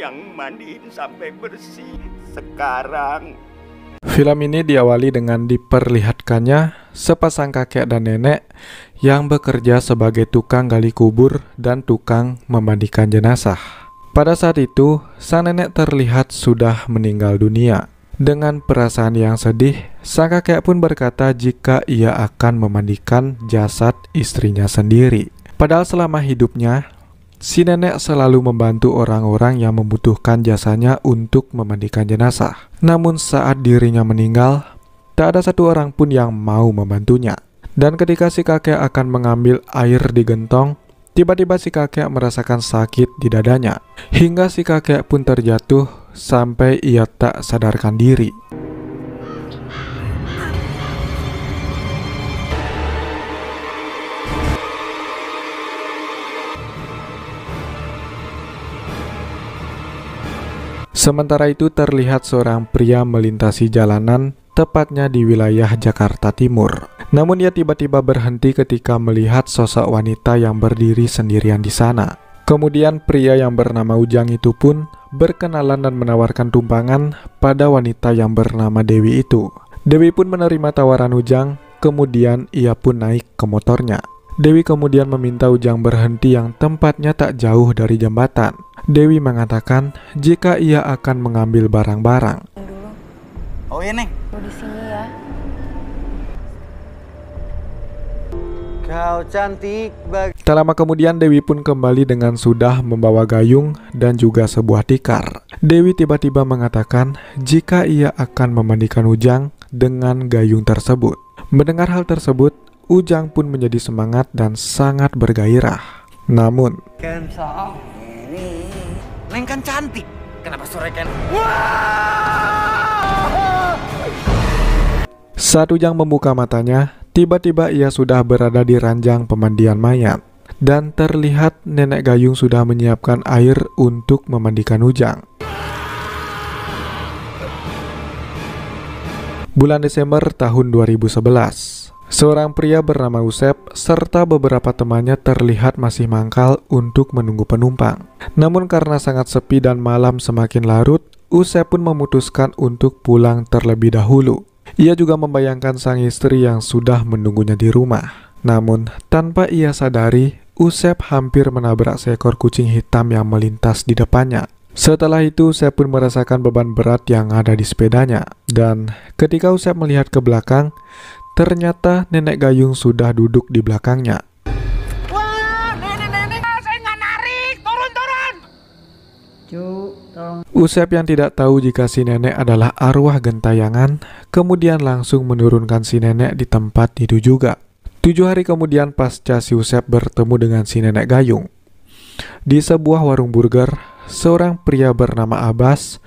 yang mandiin sampai bersih sekarang. Film ini diawali dengan diperlihatkannya sepasang kakek dan nenek yang bekerja sebagai tukang gali kubur dan tukang memandikan jenazah. Pada saat itu, sang nenek terlihat sudah meninggal dunia. Dengan perasaan yang sedih, sang kakek pun berkata jika ia akan memandikan jasad istrinya sendiri. Padahal selama hidupnya, si nenek selalu membantu orang-orang yang membutuhkan jasanya untuk memandikan jenazah. Namun saat dirinya meninggal, tak ada satu orang pun yang mau membantunya. Dan ketika si kakek akan mengambil air di gentong, tiba-tiba si kakek merasakan sakit di dadanya. Hingga si kakek pun terjatuh sampai ia tak sadarkan diri. Sementara itu terlihat seorang pria melintasi jalanan, tepatnya di wilayah Jakarta Timur. Namun ia tiba-tiba berhenti ketika melihat sosok wanita yang berdiri sendirian di sana. Kemudian pria yang bernama Ujang itu pun berkenalan dan menawarkan tumpangan pada wanita yang bernama Dewi itu. Dewi pun menerima tawaran Ujang, kemudian ia pun naik ke motornya. Dewi kemudian meminta Ujang berhenti yang tempatnya tak jauh dari jembatan. Dewi mengatakan jika ia akan mengambil barang-barang. Oh iya, Neng. Di sini ya. Kau cantik Tak lama kemudian Dewi pun kembali dengan sudah membawa gayung dan juga sebuah tikar. Dewi tiba-tiba mengatakan jika ia akan memandikan Ujang dengan gayung tersebut. Mendengar hal tersebut, Ujang pun menjadi semangat dan sangat bergairah. Namun, Neng kan cantik. Kenapa sore kan? saat Ujang membuka matanya, tiba-tiba ia sudah berada di ranjang pemandian mayat. Dan terlihat nenek gayung sudah menyiapkan air untuk memandikan Ujang. Bulan Desember tahun 2011. Seorang pria bernama Usep serta beberapa temannya terlihat masih mangkal untuk menunggu penumpang. Namun karena sangat sepi dan malam semakin larut, Usep pun memutuskan untuk pulang terlebih dahulu. Ia juga membayangkan sang istri yang sudah menunggunya di rumah. Namun tanpa ia sadari, Usep hampir menabrak seekor kucing hitam yang melintas di depannya. Setelah itu, Usep pun merasakan beban berat yang ada di sepedanya. Dan ketika Usep melihat ke belakang, ternyata nenek gayung sudah duduk di belakangnya. Wah, nenek, saya nggak narik. Turun. Usep yang tidak tahu jika si nenek adalah arwah gentayangan, kemudian langsung menurunkan si nenek di tempat itu juga. 7 hari kemudian pasca si Usep bertemu dengan si nenek gayung. Di sebuah warung burger, seorang pria bernama Abbas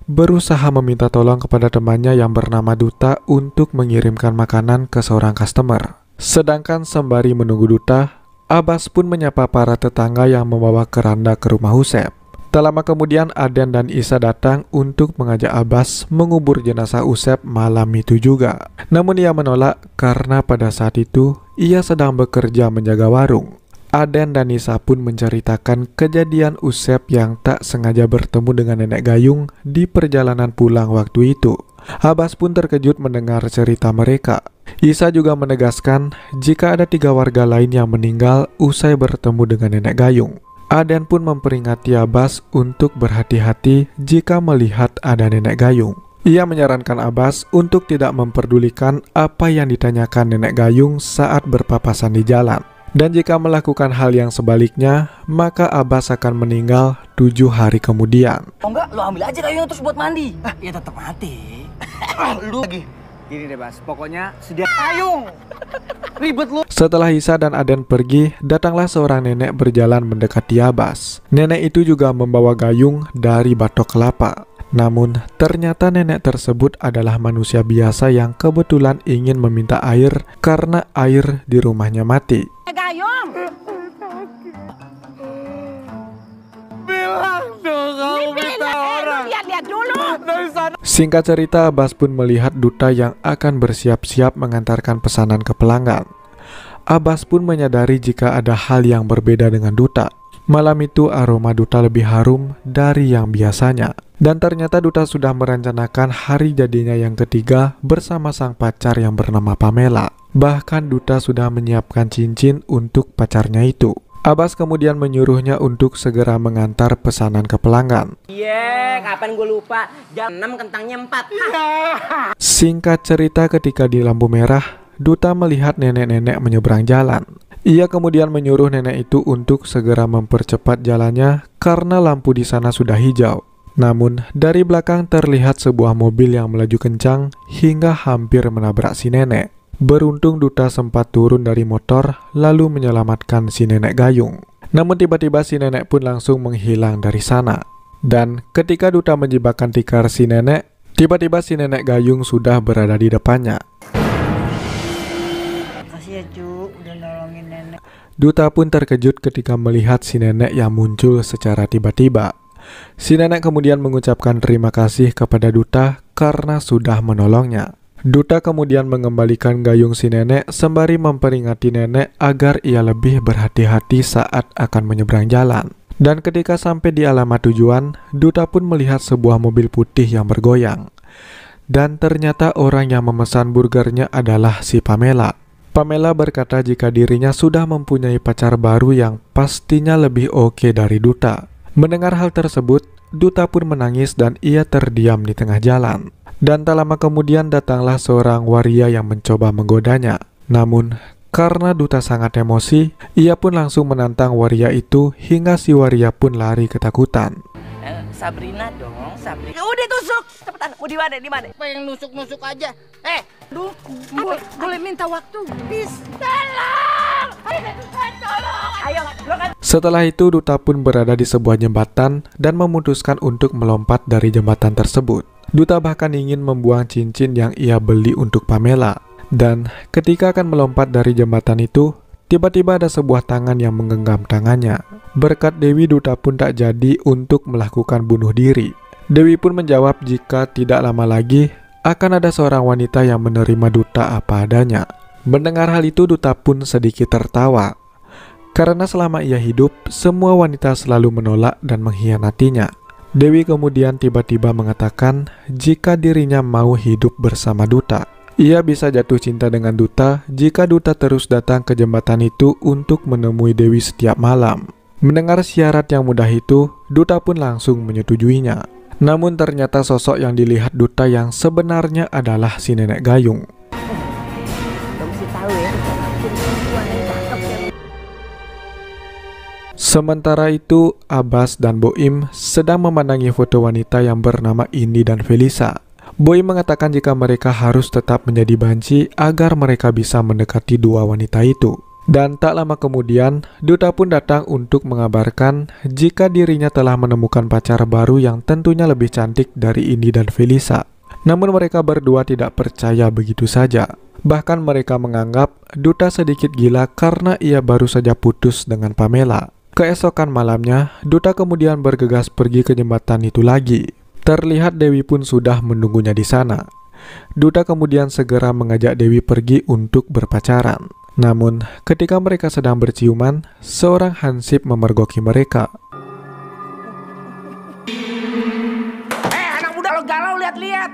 berusaha meminta tolong kepada temannya yang bernama Duta untuk mengirimkan makanan ke seorang customer. Sedangkan sembari menunggu Duta, Abbas pun menyapa para tetangga yang membawa keranda ke rumah Usep. Tak lama kemudian Aden dan Isa datang untuk mengajak Abbas mengubur jenazah Usep malam itu juga. Namun ia menolak karena pada saat itu ia sedang bekerja menjaga warung. Aden dan Isa pun menceritakan kejadian Usep yang tak sengaja bertemu dengan nenek gayung di perjalanan pulang waktu itu. Abbas pun terkejut mendengar cerita mereka. Isa juga menegaskan jika ada 3 warga lain yang meninggal usai bertemu dengan nenek gayung. Aden pun memperingati Abbas untuk berhati-hati jika melihat ada nenek gayung. Ia menyarankan Abbas untuk tidak memperdulikan apa yang ditanyakan nenek gayung saat berpapasan di jalan. Dan jika melakukan hal yang sebaliknya, maka Abbas akan meninggal 7 hari kemudian. Oh enggak, lo ambil aja gayungnya terus buat mandi. Ya tetap mati. Lu lagi. Gini deh Bas, pokoknya sedia gayung. Ribet lu. Setelah Isa dan Aden pergi, datanglah seorang nenek berjalan mendekati Abbas. Nenek itu juga membawa gayung dari batok kelapa. Namun, ternyata nenek tersebut adalah manusia biasa yang kebetulan ingin meminta air karena air di rumahnya mati. Gayung. Bilang dong kamu minta orang. Lihat dulu. Dari sana. Singkat cerita, Abbas pun melihat Duta yang akan bersiap-siap mengantarkan pesanan ke pelanggan. Abbas pun menyadari jika ada hal yang berbeda dengan Duta. Malam itu aroma Duta lebih harum dari yang biasanya. Dan ternyata Duta sudah merencanakan hari jadinya yang ketiga bersama sang pacar yang bernama Pamela. Bahkan Duta sudah menyiapkan cincin untuk pacarnya itu. Abbas kemudian menyuruhnya untuk segera mengantar pesanan ke pelanggan. Iya, kapan gue lupa. Jam 6 kentangnya 4. Singkat cerita, ketika di lampu merah, Duta melihat nenek-nenek menyeberang jalan. Ia kemudian menyuruh nenek itu untuk segera mempercepat jalannya karena lampu di sana sudah hijau. Namun, dari belakang terlihat sebuah mobil yang melaju kencang hingga hampir menabrak si nenek. Beruntung Duta sempat turun dari motor lalu menyelamatkan si nenek gayung. Namun tiba-tiba si nenek pun langsung menghilang dari sana. Dan ketika Duta menjebakkan tikar si nenek, tiba-tiba si nenek gayung sudah berada di depannya. Makasih ya cu, udah nolongin nenek. Duta pun terkejut ketika melihat si nenek yang muncul secara tiba-tiba. Si nenek kemudian mengucapkan terima kasih kepada Duta karena sudah menolongnya. Duta kemudian mengembalikan gayung si nenek sembari memperingati nenek agar ia lebih berhati-hati saat akan menyeberang jalan. Dan ketika sampai di alamat tujuan, Duta pun melihat sebuah mobil putih yang bergoyang. Dan ternyata orang yang memesan burgernya adalah si Pamela. Pamela berkata jika dirinya sudah mempunyai pacar baru yang pastinya lebih oke dari Duta. Mendengar hal tersebut, Duta pun menangis dan ia terdiam di tengah jalan. Dan tak lama kemudian datanglah seorang waria yang mencoba menggodanya. Namun, karena Duta sangat emosi, ia pun langsung menantang waria itu hingga si waria pun lari ketakutan. Sabrina dong, Sabrina. Udah tusuk, cepetan. Mau di mana? Di mana? Pengen nusuk-nusuk aja. Duh, boleh minta waktu? Bis. Tolong! Tolong! Ayo, lo kan. Setelah itu Duta pun berada di sebuah jembatan dan memutuskan untuk melompat dari jembatan tersebut. Duta bahkan ingin membuang cincin yang ia beli untuk Pamela. Dan ketika akan melompat dari jembatan itu, tiba-tiba ada sebuah tangan yang menggenggam tangannya. Berkat Dewi, Duta pun tak jadi untuk melakukan bunuh diri. Dewi pun menjawab jika tidak lama lagi akan ada seorang wanita yang menerima Duta apa adanya. Mendengar hal itu, Duta pun sedikit tertawa. Karena selama ia hidup, semua wanita selalu menolak dan mengkhianatinya. Dewi kemudian tiba-tiba mengatakan jika dirinya mau hidup bersama Duta. Ia bisa jatuh cinta dengan Duta jika Duta terus datang ke jembatan itu untuk menemui Dewi setiap malam. Mendengar syarat yang mudah itu, Duta pun langsung menyetujuinya. Namun ternyata sosok yang dilihat Duta yang sebenarnya adalah si nenek gayung. Sementara itu, Abbas dan Boim sedang memandangi foto wanita yang bernama Indi dan Felisa. Boim mengatakan jika mereka harus tetap menjadi banci agar mereka bisa mendekati dua wanita itu. Dan tak lama kemudian, Duta pun datang untuk mengabarkan jika dirinya telah menemukan pacar baru yang tentunya lebih cantik dari Indi dan Felisa. Namun mereka berdua tidak percaya begitu saja. Bahkan mereka menganggap Duta sedikit gila karena ia baru saja putus dengan Pamela. Keesokan malamnya, Duta kemudian bergegas pergi ke jembatan itu lagi. Terlihat Dewi pun sudah menunggunya di sana. Duta kemudian segera mengajak Dewi pergi untuk berpacaran. Namun, ketika mereka sedang berciuman, seorang hansip memergoki mereka. Anak muda lo galau, lihat-lihat.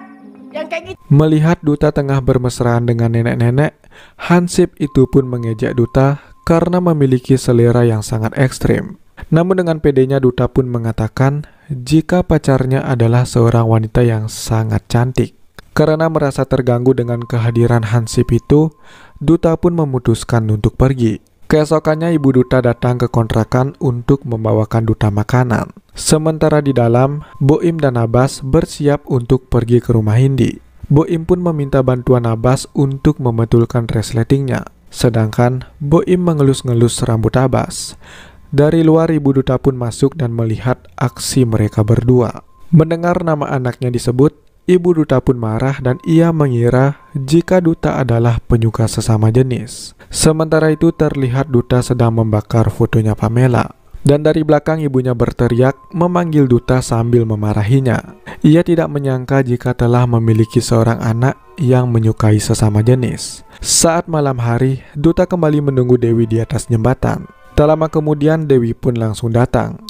Yang kayak gitu. Melihat Duta tengah bermesraan dengan nenek-nenek, hansip itu pun mengejek Duta karena memiliki selera yang sangat ekstrim. Namun dengan pedenya Duta pun mengatakan jika pacarnya adalah seorang wanita yang sangat cantik. Karena merasa terganggu dengan kehadiran hansip itu, Duta pun memutuskan untuk pergi. Keesokannya ibu Duta datang ke kontrakan untuk membawakan Duta makanan. Sementara di dalam, Boim dan Abbas bersiap untuk pergi ke rumah Indi. Boim pun meminta bantuan Abbas untuk membetulkan resletingnya. Sedangkan Boim mengelus-ngelus rambut Abbas. Dari luar ibu Duta pun masuk dan melihat aksi mereka berdua. Mendengar nama anaknya disebut, ibu Duta pun marah dan ia mengira jika Duta adalah penyuka sesama jenis. Sementara itu terlihat Duta sedang membakar fotonya Pamela. Dan dari belakang ibunya berteriak memanggil Duta sambil memarahinya. Ia tidak menyangka jika telah memiliki seorang anak yang menyukai sesama jenis. Saat malam hari, Duta kembali menunggu Dewi di atas jembatan. Tak lama kemudian Dewi pun langsung datang.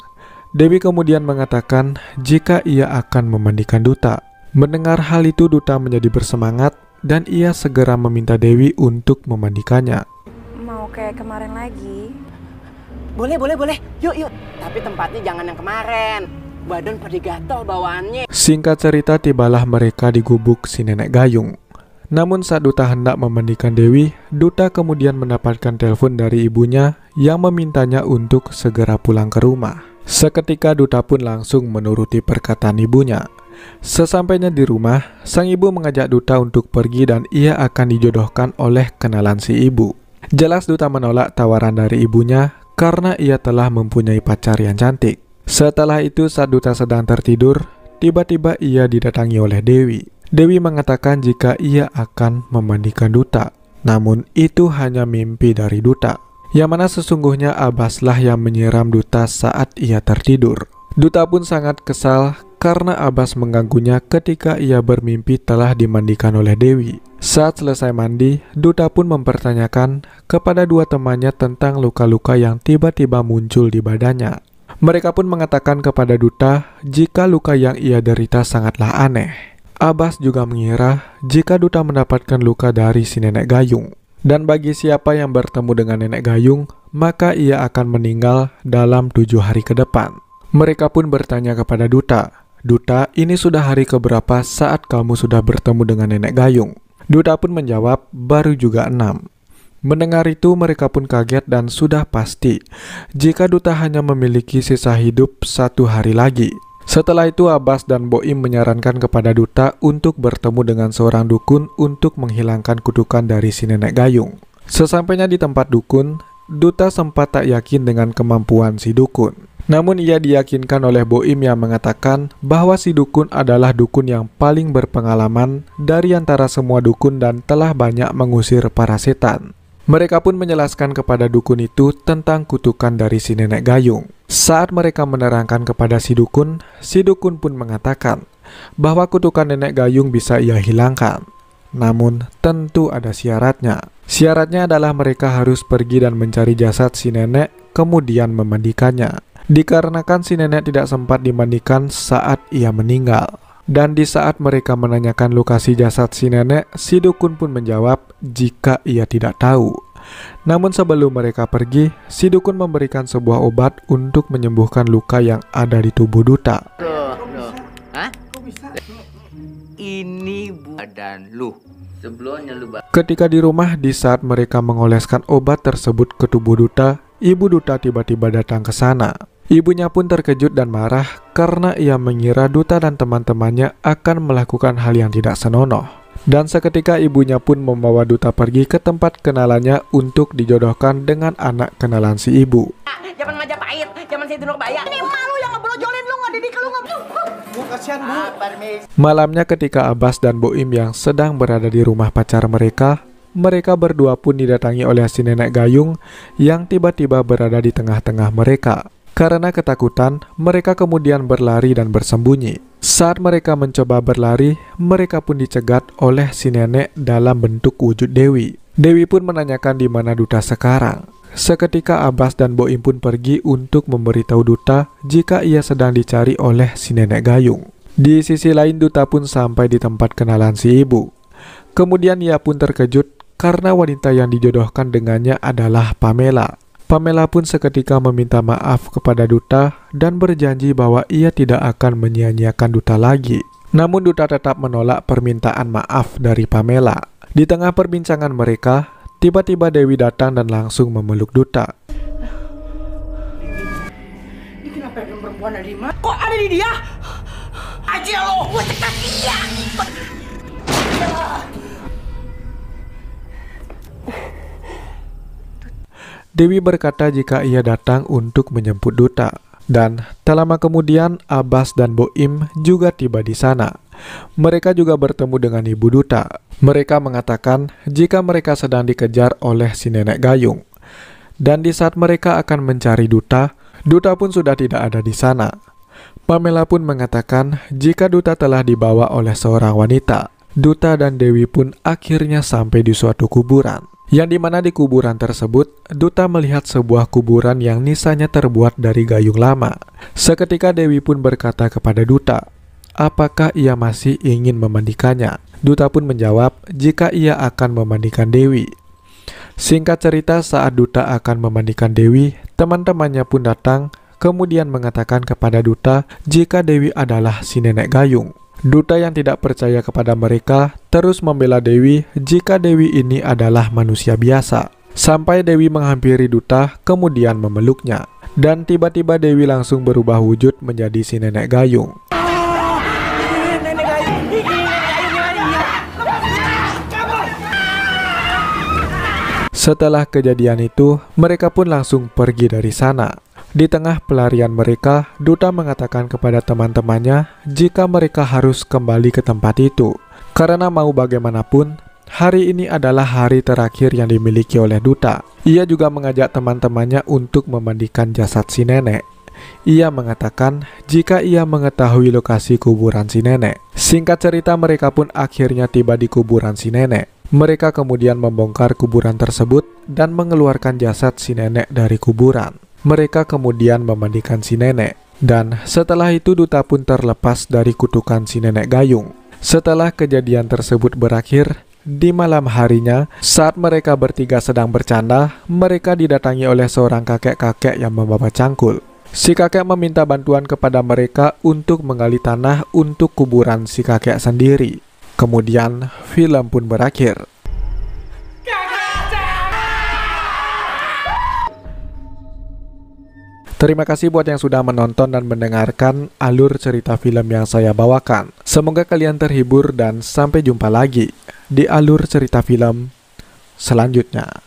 Dewi kemudian mengatakan jika ia akan memandikan Duta. Mendengar hal itu Duta menjadi bersemangat dan ia segera meminta Dewi untuk memandikannya. Mau kayak kemarin lagi? Boleh. Yuk. Tapi tempatnya jangan yang kemarin. Badan pada gatal bawaannya. Singkat cerita, tibalah mereka di gubuk si nenek gayung. Namun saat Duta hendak memandikan Dewi, Duta kemudian mendapatkan telepon dari ibunya yang memintanya untuk segera pulang ke rumah. Seketika Duta pun langsung menuruti perkataan ibunya. Sesampainya di rumah, sang ibu mengajak Duta untuk pergi dan ia akan dijodohkan oleh kenalan si ibu. Jelas Duta menolak tawaran dari ibunya karena ia telah mempunyai pacar yang cantik. Setelah itu saat Duta sedang tertidur, tiba-tiba ia didatangi oleh Dewi. Dewi mengatakan jika ia akan memandikan Duta. Namun itu hanya mimpi dari Duta, yang mana sesungguhnya Abbaslah yang menyiram Duta saat ia tertidur. Duta pun sangat kesal karena Abbas mengganggunya ketika ia bermimpi telah dimandikan oleh Dewi. Saat selesai mandi, Duta pun mempertanyakan kepada dua temannya tentang luka-luka yang tiba-tiba muncul di badannya. Mereka pun mengatakan kepada Duta jika luka yang ia derita sangatlah aneh. Abbas juga mengira jika Duta mendapatkan luka dari si nenek gayung. Dan bagi siapa yang bertemu dengan nenek gayung, maka ia akan meninggal dalam 7 hari ke depan. Mereka pun bertanya kepada Duta, "Duta, ini sudah hari keberapa saat kamu sudah bertemu dengan nenek gayung?" Duta pun menjawab, "Baru juga 6. Mendengar itu mereka pun kaget dan sudah pasti jika Duta hanya memiliki sisa hidup 1 hari lagi. Setelah itu Abbas dan Boim menyarankan kepada Duta untuk bertemu dengan seorang dukun untuk menghilangkan kutukan dari si nenek gayung. Sesampainya di tempat dukun, Duta sempat tak yakin dengan kemampuan si dukun. Namun ia diyakinkan oleh Boim yang mengatakan bahwa si dukun adalah dukun yang paling berpengalaman dari antara semua dukun dan telah banyak mengusir para setan. Mereka pun menjelaskan kepada dukun itu tentang kutukan dari si nenek gayung. Saat mereka menerangkan kepada si dukun pun mengatakan bahwa kutukan nenek gayung bisa ia hilangkan. Namun tentu ada syaratnya. Syaratnya adalah mereka harus pergi dan mencari jasad si nenek kemudian memandikannya. Dikarenakan si nenek tidak sempat dimandikan saat ia meninggal. Dan di saat mereka menanyakan lokasi jasad si nenek, si dukun pun menjawab jika ia tidak tahu. Namun sebelum mereka pergi, si dukun memberikan sebuah obat untuk menyembuhkan luka yang ada di tubuh Duta. Hah? Ini badan lu. Sebelumnya lu Ketika di rumah, di saat mereka mengoleskan obat tersebut ke tubuh Duta, ibu Duta tiba-tiba datang ke sana. Ibunya pun terkejut dan marah karena ia mengira Duta dan teman-temannya akan melakukan hal yang tidak senonoh. Dan seketika ibunya pun membawa Duta pergi ke tempat kenalannya untuk dijodohkan dengan anak kenalan si ibu. Zaman Majapahit, zaman saya dulu bayar. Ini malu yang ngebrojolin lu, ngedidik lu, Kasihan Bu. Malamnya ketika Abbas dan Boim yang sedang berada di rumah pacar mereka berdua pun didatangi oleh si nenek gayung yang tiba-tiba berada di tengah-tengah mereka. Karena ketakutan, mereka kemudian berlari dan bersembunyi. Saat mereka mencoba berlari, mereka pun dicegat oleh si nenek dalam bentuk wujud Dewi. Dewi pun menanyakan di mana Duta sekarang. Seketika Abbas dan Boim pun pergi untuk memberitahu Duta jika ia sedang dicari oleh si nenek gayung. Di sisi lain Duta pun sampai di tempat kenalan si ibu. Kemudian ia pun terkejut karena wanita yang dijodohkan dengannya adalah Pamela. Pamela pun seketika meminta maaf kepada Duta dan berjanji bahwa ia tidak akan menyia-nyiakan Duta lagi. Namun Duta tetap menolak permintaan maaf dari Pamela. Di tengah perbincangan mereka, tiba-tiba Dewi datang dan langsung memeluk Duta. Ini kenapa ada perempuan ada di mana? Kok ada di dia? Aja lo, gue cekat dia. Dewi berkata jika ia datang untuk menjemput Duta. Dan tak lama kemudian Abbas dan Boim juga tiba di sana. Mereka juga bertemu dengan ibu Duta. Mereka mengatakan jika mereka sedang dikejar oleh si nenek gayung. Dan di saat mereka akan mencari Duta, Duta pun sudah tidak ada di sana. Pamela pun mengatakan jika Duta telah dibawa oleh seorang wanita. Duta dan Dewi pun akhirnya sampai di suatu kuburan. yang dimana di kuburan tersebut, Duta melihat sebuah kuburan yang nisanya terbuat dari gayung lama. Seketika Dewi pun berkata kepada Duta, apakah ia masih ingin memandikannya? Duta pun menjawab, jika ia akan memandikan Dewi. Singkat cerita, saat Duta akan memandikan Dewi, teman-temannya pun datang, kemudian mengatakan kepada Duta jika Dewi adalah si nenek gayung. Duta yang tidak percaya kepada mereka terus membela Dewi jika Dewi ini adalah manusia biasa. Sampai Dewi menghampiri Duta, kemudian memeluknya. Dan tiba-tiba Dewi langsung berubah wujud menjadi si nenek gayung. Setelah kejadian itu, mereka pun langsung pergi dari sana. Di tengah pelarian mereka, Duta mengatakan kepada teman-temannya jika mereka harus kembali ke tempat itu. Karena mau bagaimanapun, hari ini adalah hari terakhir yang dimiliki oleh Duta. Ia juga mengajak teman-temannya untuk memandikan jasad si nenek. Ia mengatakan jika ia mengetahui lokasi kuburan si nenek. Singkat cerita, mereka pun akhirnya tiba di kuburan si nenek. Mereka kemudian membongkar kuburan tersebut dan mengeluarkan jasad si nenek dari kuburan. Mereka kemudian memandikan si nenek. Dan setelah itu Duta pun terlepas dari kutukan si nenek gayung. Setelah kejadian tersebut berakhir, di malam harinya, saat mereka bertiga sedang bercanda, mereka didatangi oleh seorang kakek-kakek yang membawa cangkul. Si kakek meminta bantuan kepada mereka untuk menggali tanah untuk kuburan si kakek sendiri. Kemudian, film pun berakhir. Terima kasih buat yang sudah menonton dan mendengarkan alur cerita film yang saya bawakan. Semoga kalian terhibur dan sampai jumpa lagi di alur cerita film selanjutnya.